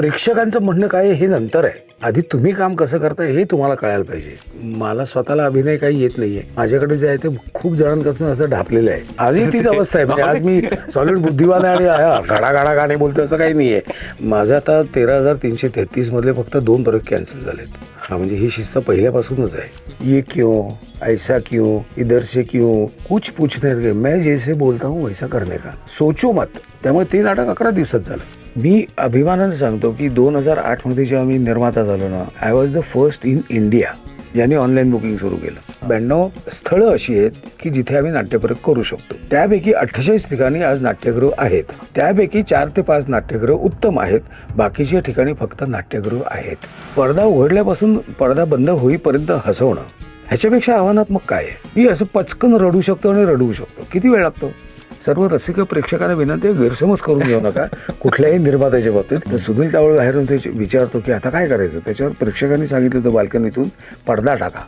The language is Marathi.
प्रेक्षकांचं म्हणणं काय आहे हे नंतर आहे. आधी तुम्ही काम कसं करताय हे तुम्हाला कळायला पाहिजे. मला स्वतःला अभिनय काही येत नाहीये. माझ्याकडे जे आहे ते खूप जणांपासून असं ढापलेलं आहे. आजही तीच अवस्था आहे. म्हणजे आज मी सॉलिड बुद्धिवान आहे आणि गाडा गाडा गाणे बोलतो असं काही नाहीये. माझं आता 13,333 मधले फक्त 2 प्रयोग कॅन्सल झालेत. हा म्हणजे ही शिस्त पहिल्यापासूनच आहे. ये क्यों, ऐसा क्यों, इधर से क्यों, कुछ पूछने के, मैं जैसे बोलता हूँ वैसा करने का, सोचो मत. त्यामुळे ते नाटक 11 दिवसात झालं. मी अभिमानाने सांगतो की 2008 मध्ये जेव्हा मी निर्माता झालो ना, I was the first in India ज्यांनी ऑनलाईन बुकिंग सुरू केलं. 92 स्थळं अशी आहेत की जिथे आम्ही नाट्यप्रयोग करू शकतो. त्यापैकी 48 ठिकाणी आज नाट्यगृह आहेत. त्यापैकी 4 ते 5 नाट्यगृह उत्तम आहेत. बाकीच्या ठिकाणी फक्त नाट्यगृह आहेत. पडदा उघडल्यापासून पडदा बंद होईपर्यंत हसवणं ह्याच्यापेक्षा आव्हानात्मक काय आहे? मी असं पचकन रडू शकतो आणि रडवू शकतो. किती वेळ लागतो? सर्व रसिक प्रेक्षकांना विनंती आहे, गैरसमज करून घेऊ नका कुठल्याही निर्मात्याच्या बाबतीत. तर सुनील तावळे बाहेरून ते विचारतो की आता काय करायचं. त्याच्यावर प्रेक्षकांनी सांगितलं होतं बाल्कनीतून पडदा टाका.